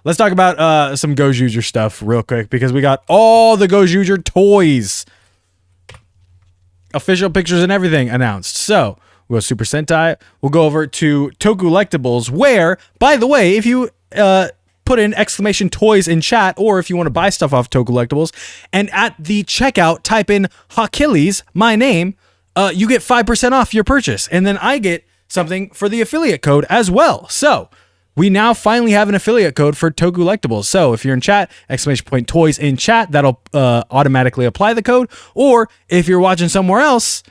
let's talk about some Gozyuger stuff real quick because we got all the Gozyuger toys. Official pictures and everything announced. So we'll go Super Sentai. We'll go over to Tokulectables, where, by the way, if you put in exclamation toys in chat, or if you want to buy stuff off Tokulectables, and at the checkout type in Hawkilles, my name, you get 5% off your purchase. And then I get something for the affiliate code as well. So we now finally have an affiliate code for Tokulectables. So if you're in chat, exclamation point toys in chat, that'll automatically apply the code. Or if you're watching somewhere else,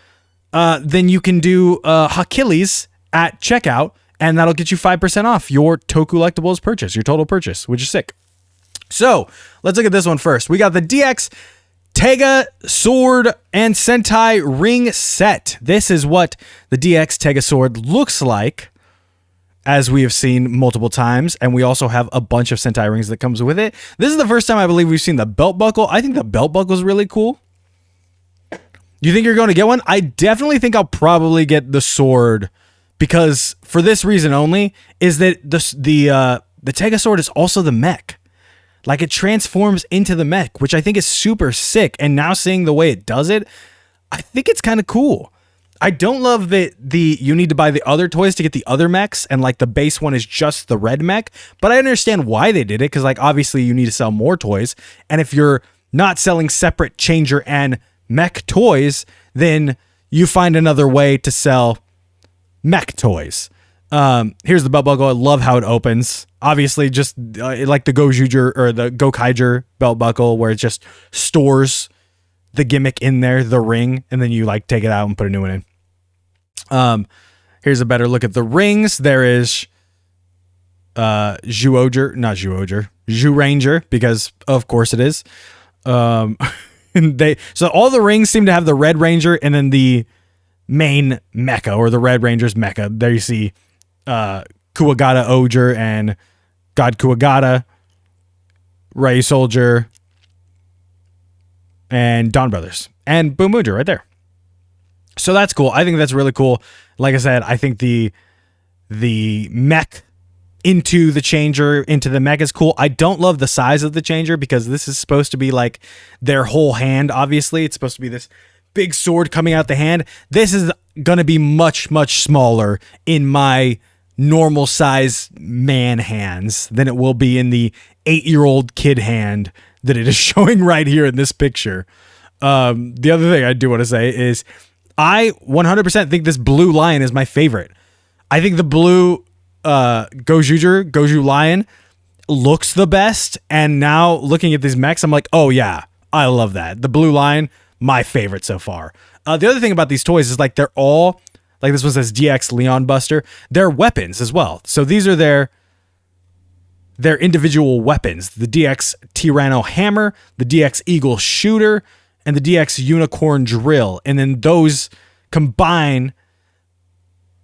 then you can do Hawkilles at checkout, and that'll get you 5% off your Tokulectables purchase, your total purchase, which is sick. So let's look at this one first. We got the DX Tega Sword and Sentai Ring Set. This is what the DX Tega Sword looks like, as we have seen multiple times, and we also have a bunch of Sentai rings that comes with it. This is the first time I believe we've seen the belt buckle. I think the belt buckle is really cool. You think you're going to get one? I definitely think I'll probably get the sword, because for this reason only, is that the Tega Sword is also the mech. Like, it transforms into the mech, which I think is super sick. And now seeing the way it does it, I think it's kind of cool. I don't love that you need to buy the other toys to get the other mechs, and like the base one is just the red mech, but I understand why they did it, because like obviously you need to sell more toys, and if you're not selling separate changer and mech toys, then you find another way to sell mech toys. Here's the belt buckle. I love how it opens. Obviously, just like the Gozyuger or the Gokaiger belt buckle, where it just stores the gimmick in there, the ring, and then you like take it out and put a new one in. Here's a better look at the rings. There is Zhu Ranger, because of course it is. And so all the rings seem to have the Red Ranger and then the main mecha, or the Red Ranger's mecha. There you see Kuwagata Oger and God Kuwagata, Ray Soldier, and Dawn Brothers, and Boom Booger right there. So that's cool. I think that's really cool. Like I said, I think the mech into the changer, into the mech is cool. I don't love the size of the changer, because this is supposed to be like their whole hand. Obviously, it's supposed to be this big sword coming out the hand. This is going to be much, much smaller in my normal size man hands than it will be in the 8-year-old kid hand that it is showing right here in this picture. The other thing I do want to say is I 100% think this blue lion is my favorite. I think the blue Gozyuger lion looks the best. And now looking at these mechs, I'm like, oh yeah, I love that. The blue lion, my favorite so far. The other thing about these toys is like they're all, like this one says DX Leon Buster, they're weapons as well. So these are their individual weapons. The DX Tyranno Hammer, the DX Eagle Shooter, and the DX Unicorn Drill. And then those combine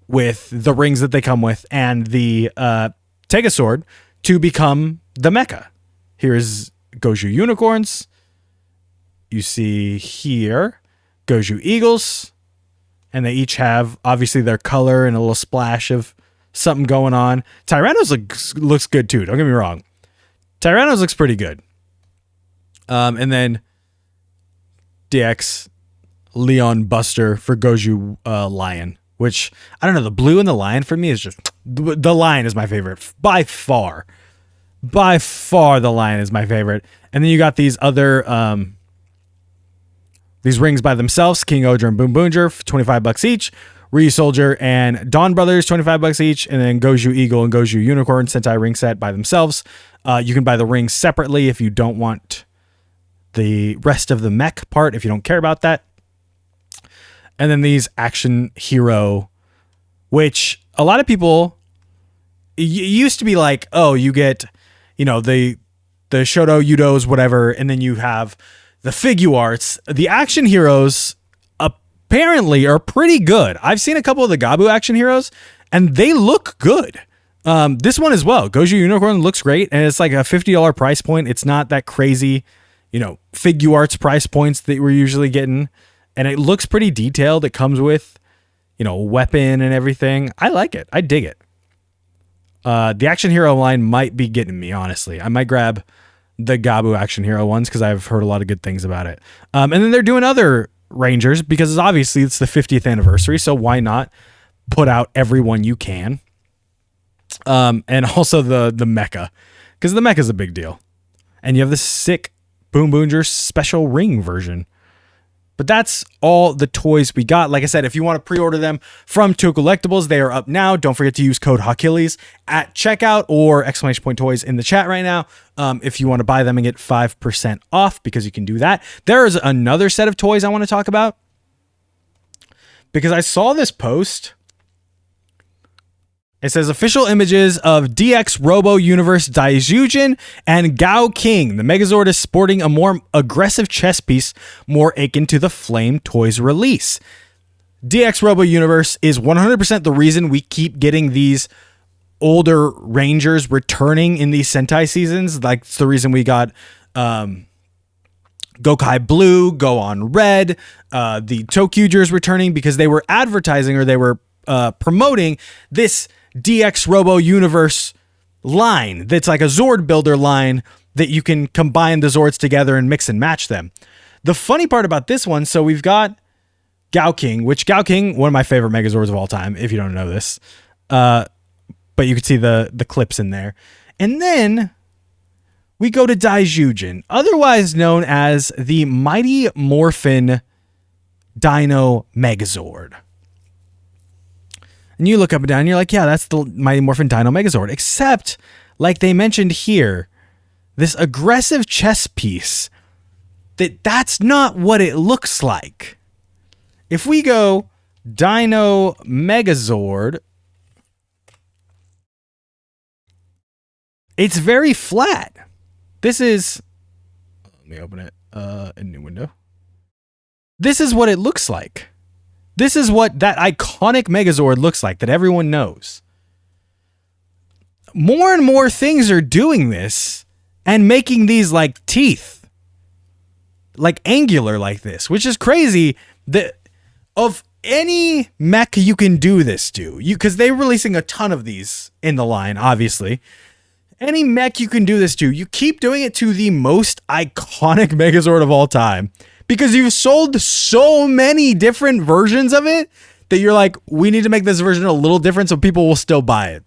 with the rings that they come with and the Tega Sword to become the mecha. Here's Goju Unicorns. You see here Goju Eagles. And they each have, obviously, their color and a little splash of something going on. Tyranno's looks good, too. Don't get me wrong. Tyranno's looks pretty good. And then DX Leon Buster for Goju Lion, which, I don't know, the blue and the lion for me is just, the lion is my favorite. By far. By far, the lion is my favorite. And then you got these other, these rings by themselves, King Oger and Boom Booger, for $25 each. Ryu Soldier and Dawn Brothers, $25 each. And then Goju Eagle and Goju Unicorn Sentai ring set by themselves. You can buy the rings separately if you don't want the rest of the mech part, if you don't care about that. And then these Action Hero, which a lot of people used to be like, oh, you get, you know, the Shoto, Yudos, whatever, and then you have the figure arts. The Action Heroes apparently are pretty good. I've seen a couple of the Gabu Action Heroes, and they look good. This one as well. Goju Unicorn looks great, and it's like a $50 price point. It's not that crazy, you know, figure arts price points that we're usually getting, and it looks pretty detailed. It comes with, you know, a weapon and everything. I like it. I dig it. The Action Hero line might be getting me, honestly. I might grab the Gabu Action Hero ones because I've heard a lot of good things about it. And then they're doing other Rangers because obviously it's the 50th anniversary, so why not put out every one you can? And also the mecha, because the mecha is a big deal. And you have the sick Boom Boonger special ring version. But that's all the toys we got. Like I said, if you want to pre-order them from Tokusatsu, they are up now. Don't forget to use code Hawkilles at checkout or !toys in the chat right now if you want to buy them and get 5% off, because you can do that. There is another set of toys I want to talk about because I saw this post. It says official images of DX Robo Universe Daijujin and Gao King. The Megazord is sporting a more aggressive chess piece, more akin to the Flame Toys release. DX Robo Universe is 100% the reason we keep getting these older Rangers returning in these Sentai seasons. Like, it's the reason we got Gokai Blue, Go on Red, the Tokyugers returning, because they were advertising, or they were promoting this DX Robo Universe line that's like a Zord builder line that you can combine the Zords together and mix and match them. The funny part about this one, so we've got Gao King, which Gao King, one of my favorite Megazords of all time, if you don't know this. But you can see the clips in there. And then we go to Daijujin, otherwise known as the Mighty Morphin Dino Megazord. And you look up and down and you're like, yeah, that's the Mighty Morphin Dino Megazord. Except, like they mentioned here, this aggressive chess piece, that's not what it looks like. If we go Dino Megazord, it's very flat. This is, let me open it, a new window. This is what it looks like. This is what that iconic Megazord looks like that everyone knows. More and more things are doing this and making these like teeth, like angular like this, which is crazy. That of any mech you can do this to, because they're releasing a ton of these in the line, obviously. Any mech you can do this to, you keep doing it to the most iconic Megazord of all time. Because you've sold so many different versions of it that you're like, we need to make this version a little different so people will still buy it.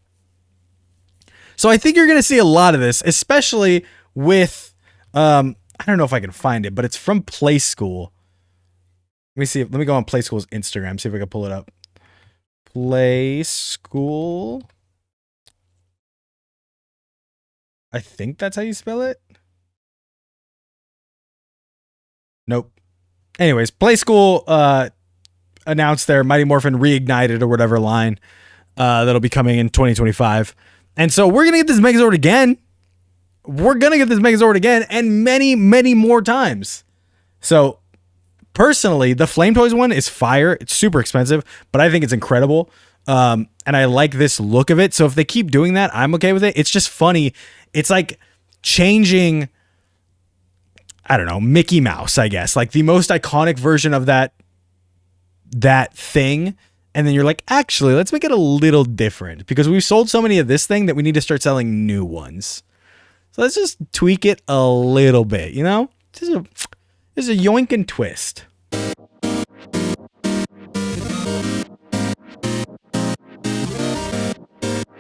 So I think you're going to see a lot of this, especially with, I don't know if I can find it, but it's from Play School. Let me see. Let me go on Play School's Instagram, see if I can pull it up. Play School. I think that's how you spell it. Nope. Anyways, Play School announced their Mighty Morphin Reignited or whatever line that'll be coming in 2025. And so we're going to get this Megazord again. We're going to get this Megazord again and many, many more times. So personally, the Flame Toys one is fire. It's super expensive, but I think it's incredible. And I like this look of it. So if they keep doing that, I'm okay with it. It's just funny. It's like changing, I don't know, Mickey Mouse, I guess, like the most iconic version of that thing. And then you're like, actually, let's make it a little different because we've sold so many of this thing that we need to start selling new ones. So let's just tweak it a little bit, you know? This is a yoink and twist.